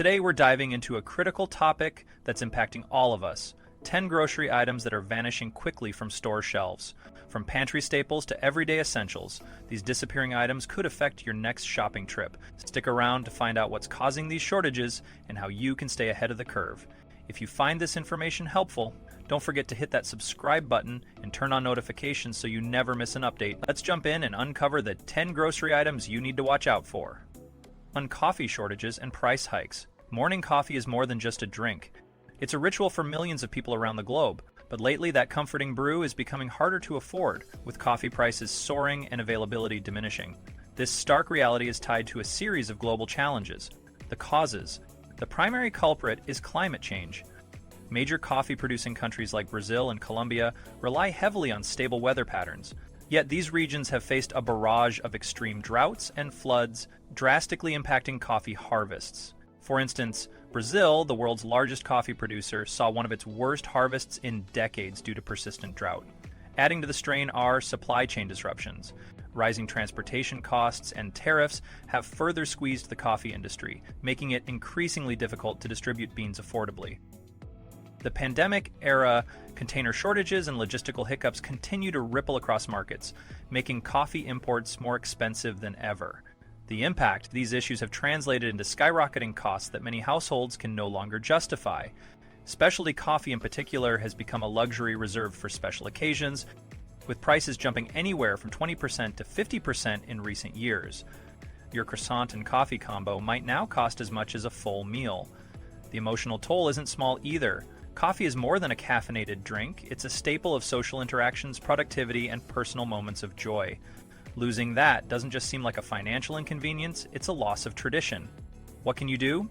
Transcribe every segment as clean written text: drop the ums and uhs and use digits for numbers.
Today we're diving into a critical topic that's impacting all of us. 10 grocery items that are vanishing quickly from store shelves. From pantry staples to everyday essentials, these disappearing items could affect your next shopping trip. Stick around to find out what's causing these shortages and how you can stay ahead of the curve. If you find this information helpful, don't forget to hit that subscribe button and turn on notifications so you never miss an update. Let's jump in and uncover the 10 grocery items you need to watch out for. On coffee shortages and price hikes. Morning coffee is more than just a drink. It's a ritual for millions of people around the globe, but lately that comforting brew is becoming harder to afford, with coffee prices soaring and availability diminishing. This stark reality is tied to a series of global challenges. The causes. The primary culprit is climate change. Major coffee-producing countries like Brazil and Colombia rely heavily on stable weather patterns. Yet these regions have faced a barrage of extreme droughts and floods, drastically impacting coffee harvests. For instance, Brazil, the world's largest coffee producer, saw one of its worst harvests in decades due to persistent drought. Adding to the strain are supply chain disruptions. Rising transportation costs and tariffs have further squeezed the coffee industry, making it increasingly difficult to distribute beans affordably. The pandemic-era container shortages and logistical hiccups continue to ripple across markets, making coffee imports more expensive than ever. The impact these issues have translated into skyrocketing costs that many households can no longer justify. Specialty coffee in particular has become a luxury reserved for special occasions, with prices jumping anywhere from 20% to 50% in recent years. Your croissant and coffee combo might now cost as much as a full meal. The emotional toll isn't small either. Coffee is more than a caffeinated drink. It's a staple of social interactions, productivity, and personal moments of joy. Losing that doesn't just seem like a financial inconvenience, it's a loss of tradition. What can you do?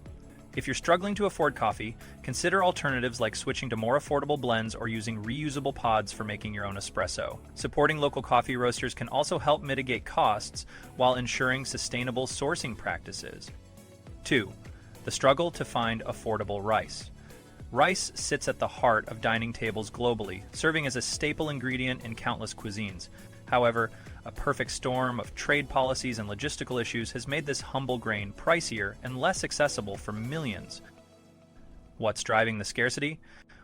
If you're struggling to afford coffee, consider alternatives like switching to more affordable blends or using reusable pods for making your own espresso. Supporting local coffee roasters can also help mitigate costs while ensuring sustainable sourcing practices. 2. The struggle to find affordable rice. Rice sits at the heart of dining tables globally, serving as a staple ingredient in countless cuisines. However, a perfect storm of trade policies and logistical issues has made this humble grain pricier and less accessible for millions. What's driving the scarcity?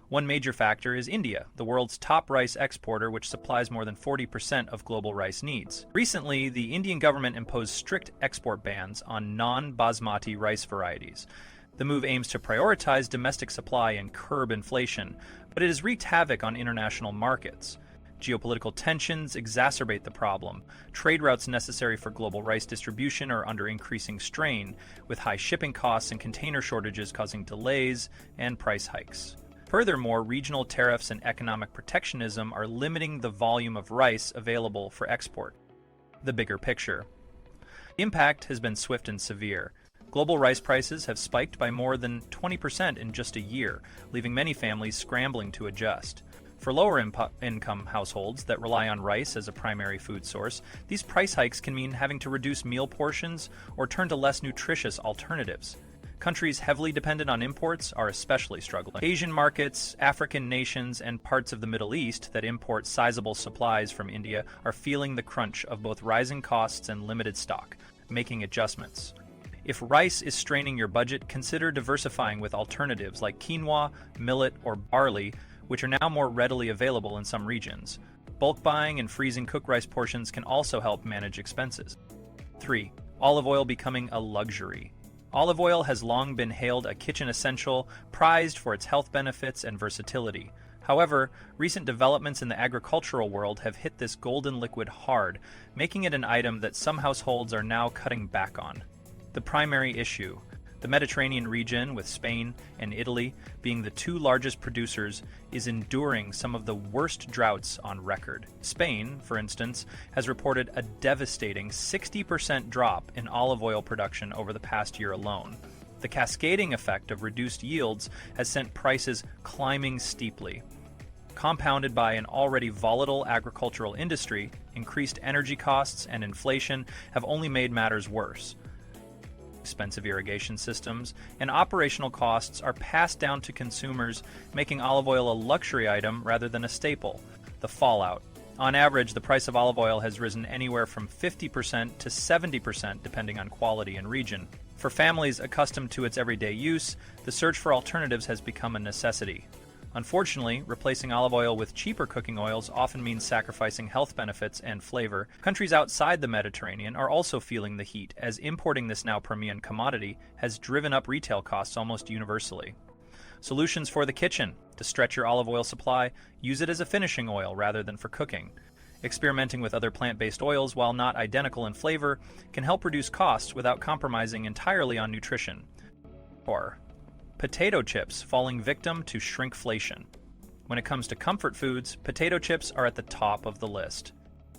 One major factor is India, the world's top rice exporter, which supplies more than 40% of global rice needs. Recently, the Indian government imposed strict export bans on non-basmati rice varieties. The move aims to prioritize domestic supply and curb inflation, but it has wreaked havoc on international markets. Geopolitical tensions exacerbate the problem. Trade routes necessary for global rice distribution are under increasing strain, with high shipping costs and container shortages causing delays and price hikes. Furthermore, regional tariffs and economic protectionism are limiting the volume of rice available for export. The bigger picture. The impact has been swift and severe. Global rice prices have spiked by more than 20% in just a year, leaving many families scrambling to adjust. For lower income households that rely on rice as a primary food source, these price hikes can mean having to reduce meal portions or turn to less nutritious alternatives. Countries heavily dependent on imports are especially struggling. Asian markets, African nations, and parts of the Middle East that import sizable supplies from India are feeling the crunch of both rising costs and limited stock, making adjustments. If rice is straining your budget, consider diversifying with alternatives like quinoa, millet, or barley, which are now more readily available in some regions. Bulk buying and freezing cooked rice portions can also help manage expenses. 3. Olive oil becoming a luxury. Olive oil has long been hailed a kitchen essential, prized for its health benefits and versatility. However, recent developments in the agricultural world have hit this golden liquid hard, making it an item that some households are now cutting back on. The primary issue. The Mediterranean region, with Spain and Italy being the two largest producers, is enduring some of the worst droughts on record. Spain, for instance, has reported a devastating 60% drop in olive oil production over the past year alone. The cascading effect of reduced yields has sent prices climbing steeply. Compounded by an already volatile agricultural industry, increased energy costs and inflation have only made matters worse. Expensive irrigation systems, and operational costs are passed down to consumers, making olive oil a luxury item rather than a staple. The fallout. On average, the price of olive oil has risen anywhere from 50% to 70% depending on quality and region. For families accustomed to its everyday use, the search for alternatives has become a necessity. Unfortunately, replacing olive oil with cheaper cooking oils often means sacrificing health benefits and flavor. Countries outside the Mediterranean are also feeling the heat, as importing this now premium commodity has driven up retail costs almost universally. Solutions for the kitchen. To stretch your olive oil supply, use it as a finishing oil rather than for cooking. Experimenting with other plant-based oils, while not identical in flavor, can help reduce costs without compromising entirely on nutrition. Or potato chips falling victim to shrinkflation. When it comes to comfort foods, potato chips are at the top of the list.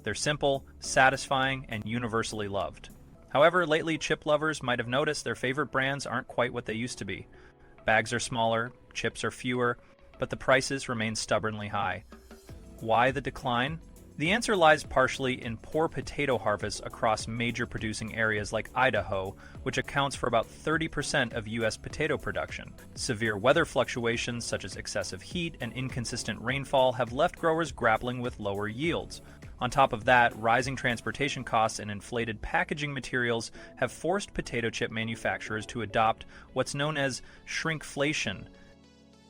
They're simple, satisfying, and universally loved. However, lately chip lovers might have noticed their favorite brands aren't quite what they used to be. Bags are smaller, chips are fewer, but the prices remain stubbornly high. Why the decline? The answer lies partially in poor potato harvests across major producing areas like Idaho, which accounts for about 30% of U.S. potato production. Severe weather fluctuations such as excessive heat and inconsistent rainfall have left growers grappling with lower yields. On top of that, rising transportation costs and inflated packaging materials have forced potato chip manufacturers to adopt what's known as shrinkflation.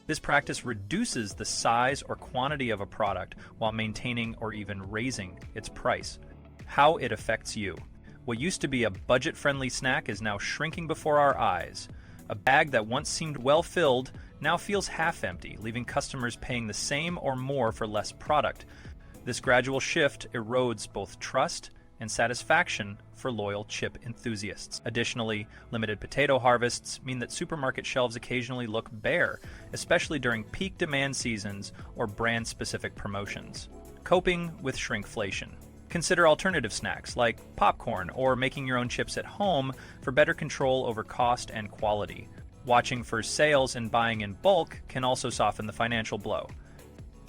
This practice reduces the size or quantity of a product while maintaining or even raising its price. How it affects you. What used to be a budget-friendly snack is now shrinking before our eyes. A bag that once seemed well-filled now feels half-empty, leaving customers paying the same or more for less product. This gradual shift erodes both trust and satisfaction for loyal chip enthusiasts. Additionally, limited potato harvests mean that supermarket shelves occasionally look bare, especially during peak demand seasons or brand-specific promotions. Coping with shrinkflation. Consider alternative snacks like popcorn or making your own chips at home for better control over cost and quality. Watching for sales and buying in bulk can also soften the financial blow.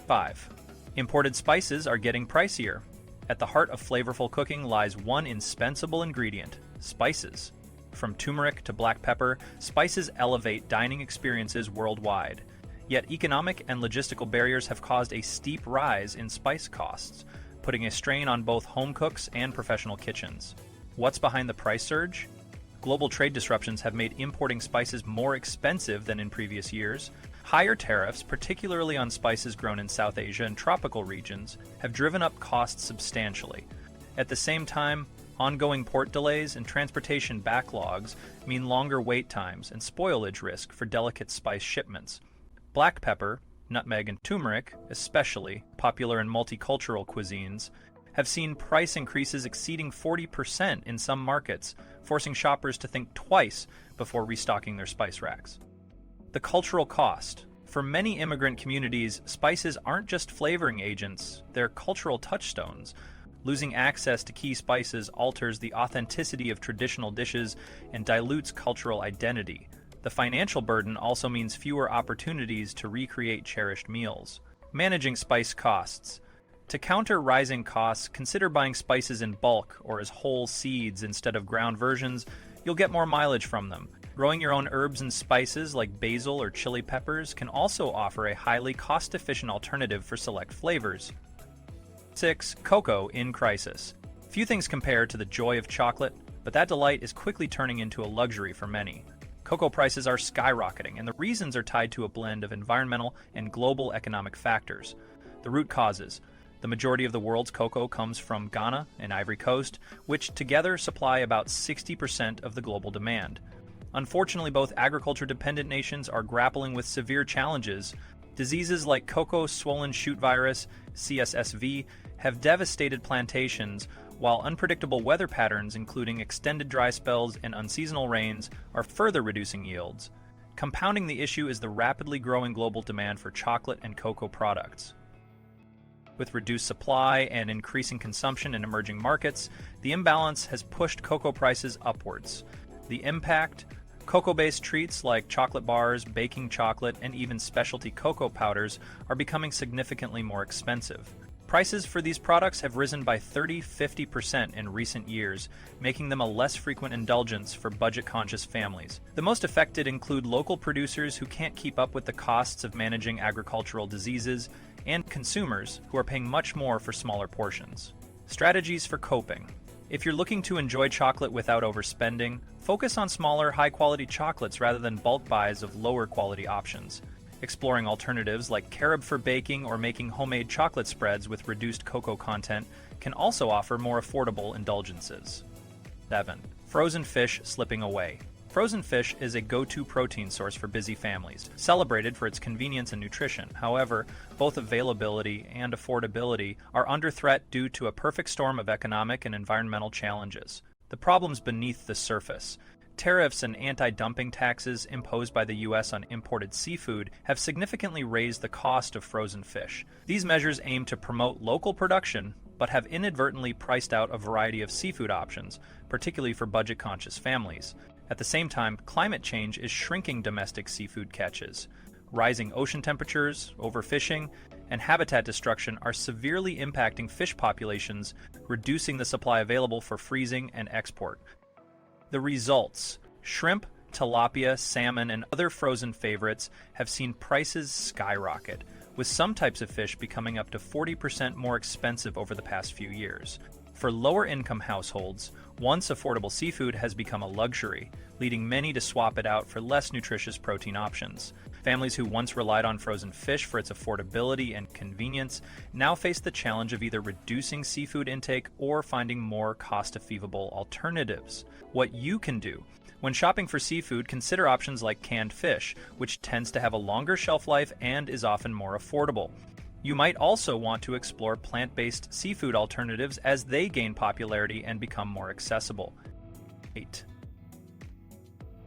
5. Imported spices are getting pricier. At the heart of flavorful cooking lies one indispensable ingredient: spices. From turmeric to black pepper, spices elevate dining experiences worldwide. Yet economic and logistical barriers have caused a steep rise in spice costs, putting a strain on both home cooks and professional kitchens. What's behind the price surge? Global trade disruptions have made importing spices more expensive than in previous years. Higher tariffs, particularly on spices grown in South Asia and tropical regions, have driven up costs substantially. At the same time, ongoing port delays and transportation backlogs mean longer wait times and spoilage risk for delicate spice shipments. Black pepper, nutmeg, and turmeric, especially popular in multicultural cuisines, have seen price increases exceeding 40% in some markets, forcing shoppers to think twice before restocking their spice racks. The cultural cost. For many immigrant communities, spices aren't just flavoring agents, they're cultural touchstones. Losing access to key spices alters the authenticity of traditional dishes and dilutes cultural identity. The financial burden also means fewer opportunities to recreate cherished meals. Managing spice costs. To counter rising costs, consider buying spices in bulk or as whole seeds instead of ground versions. You'll get more mileage from them. Growing your own herbs and spices like basil or chili peppers can also offer a highly cost-efficient alternative for select flavors. 6. Cocoa in crisis. Few things compare to the joy of chocolate, but that delight is quickly turning into a luxury for many. Cocoa prices are skyrocketing, and the reasons are tied to a blend of environmental and global economic factors. The root causes. The majority of the world's cocoa comes from Ghana and Ivory Coast, which together supply about 60% of the global demand. Unfortunately, both agriculture-dependent nations are grappling with severe challenges. Diseases like cocoa swollen shoot virus, CSSV, have devastated plantations, while unpredictable weather patterns, including extended dry spells and unseasonal rains, are further reducing yields. Compounding the issue is the rapidly growing global demand for chocolate and cocoa products. With reduced supply and increasing consumption in emerging markets, the imbalance has pushed cocoa prices upwards. The impact: cocoa-based treats like chocolate bars, baking chocolate, and even specialty cocoa powders are becoming significantly more expensive. Prices for these products have risen by 30–50% in recent years, making them a less frequent indulgence for budget-conscious families. The most affected include local producers who can't keep up with the costs of managing agricultural diseases, and consumers who are paying much more for smaller portions. Strategies for coping. If you're looking to enjoy chocolate without overspending, focus on smaller, high-quality chocolates rather than bulk buys of lower-quality options. Exploring alternatives like carob for baking or making homemade chocolate spreads with reduced cocoa content can also offer more affordable indulgences. 7. Frozen fish slipping away. Frozen fish is a go-to protein source for busy families, celebrated for its convenience and nutrition. However, both availability and affordability are under threat due to a perfect storm of economic and environmental challenges. The problem's beneath the surface. Tariffs and anti-dumping taxes imposed by the U.S. on imported seafood have significantly raised the cost of frozen fish. These measures aim to promote local production, but have inadvertently priced out a variety of seafood options, particularly for budget-conscious families. At the same time, climate change is shrinking domestic seafood catches. Rising ocean temperatures, overfishing, and habitat destruction are severely impacting fish populations, reducing the supply available for freezing and export. The results: shrimp, tilapia, salmon, and other frozen favorites have seen prices skyrocket, with some types of fish becoming up to 40% more expensive over the past few years. For lower-income households, once affordable seafood has become a luxury, leading many to swap it out for less nutritious protein options. Families who once relied on frozen fish for its affordability and convenience now face the challenge of either reducing seafood intake or finding more cost-effective alternatives. What you can do: when shopping for seafood, consider options like canned fish, which tends to have a longer shelf life and is often more affordable. You might also want to explore plant-based seafood alternatives as they gain popularity and become more accessible. 8.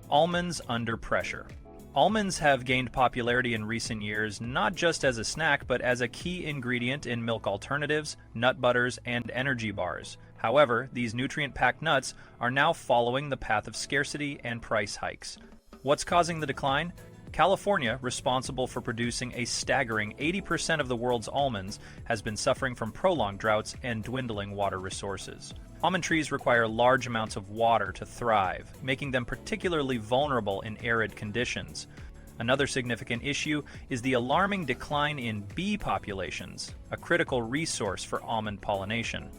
Almonds under pressure. Almonds have gained popularity in recent years not just as a snack but as a key ingredient in milk alternatives, nut butters, and energy bars. However, these nutrient-packed nuts are now following the path of scarcity and price hikes. What's causing the decline? California, responsible for producing a staggering 80% of the world's almonds, has been suffering from prolonged droughts and dwindling water resources. Almond trees require large amounts of water to thrive, making them particularly vulnerable in arid conditions. Another significant issue is the alarming decline in bee populations, a critical resource for almond pollination.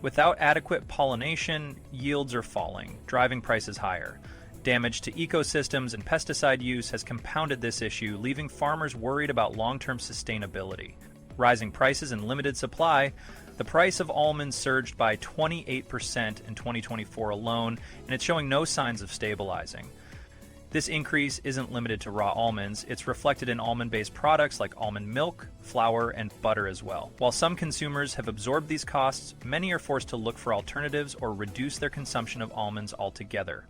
Without adequate pollination, yields are falling, driving prices higher. Damage to ecosystems and pesticide use has compounded this issue, leaving farmers worried about long-term sustainability. Rising prices and limited supply: the price of almonds surged by 28% in 2024 alone, and it's showing no signs of stabilizing. This increase isn't limited to raw almonds, it's reflected in almond-based products like almond milk, flour, and butter as well. While some consumers have absorbed these costs, many are forced to look for alternatives or reduce their consumption of almonds altogether.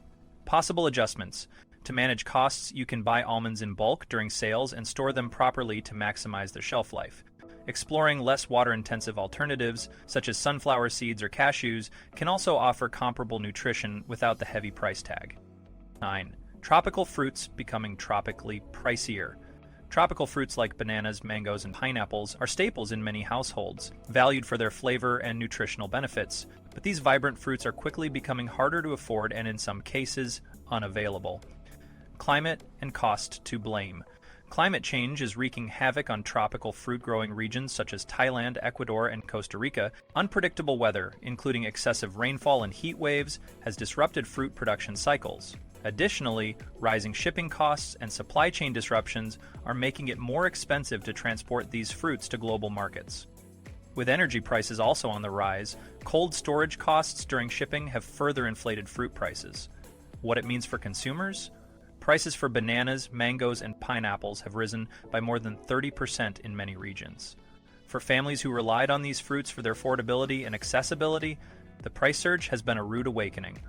Possible adjustments: to manage costs, you can buy almonds in bulk during sales and store them properly to maximize their shelf life. Exploring less water-intensive alternatives, such as sunflower seeds or cashews, can also offer comparable nutrition without the heavy price tag. 9. Tropical fruits becoming tropically pricier. Tropical fruits like bananas, mangoes, and pineapples are staples in many households, valued for their flavor and nutritional benefits. But these vibrant fruits are quickly becoming harder to afford and, in some cases, unavailable. Climate and cost to blame. Climate change is wreaking havoc on tropical fruit-growing regions such as Thailand, Ecuador, and Costa Rica. Unpredictable weather, including excessive rainfall and heat waves, has disrupted fruit production cycles. Additionally, rising shipping costs and supply chain disruptions are making it more expensive to transport these fruits to global markets. With energy prices also on the rise, cold storage costs during shipping have further inflated fruit prices. What it means for consumers? Prices for bananas, mangoes, and pineapples have risen by more than 30% in many regions. For families who relied on these fruits for their affordability and accessibility, the price surge has been a rude awakening.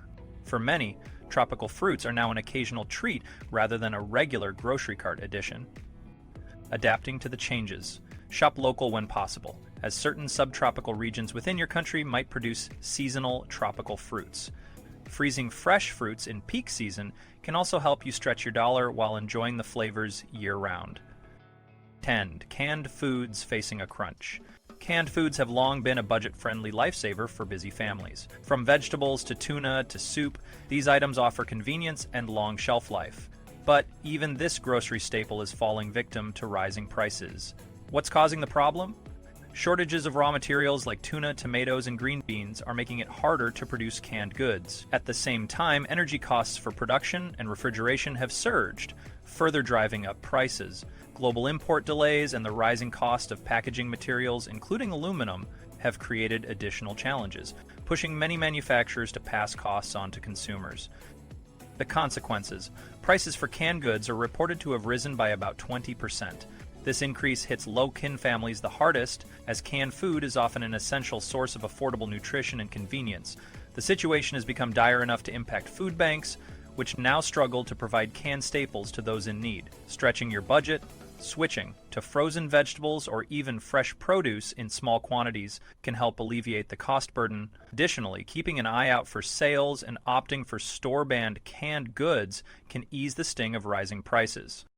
For many, tropical fruits are now an occasional treat rather than a regular grocery cart addition. Adapting to the changes. Shop local when possible, as certain subtropical regions within your country might produce seasonal tropical fruits. Freezing fresh fruits in peak season can also help you stretch your dollar while enjoying the flavors year-round. 10. Canned foods facing a crunch. Canned foods have long been a budget-friendly lifesaver for busy families. From vegetables to tuna to soup, these items offer convenience and long shelf life. But even this grocery staple is falling victim to rising prices. What's causing the problem? Shortages of raw materials like tuna, tomatoes, and green beans are making it harder to produce canned goods. At the same time, energy costs for production and refrigeration have surged, further driving up prices. Global import delays and the rising cost of packaging materials, including aluminum, have created additional challenges, pushing many manufacturers to pass costs on to consumers. The consequences: prices for canned goods are reported to have risen by about 20%. This increase hits low-income families the hardest, as canned food is often an essential source of affordable nutrition and convenience. The situation has become dire enough to impact food banks, which now struggle to provide canned staples to those in need. Stretching your budget, switching to frozen vegetables or even fresh produce in small quantities can help alleviate the cost burden. Additionally, keeping an eye out for sales and opting for store-brand canned goods can ease the sting of rising prices.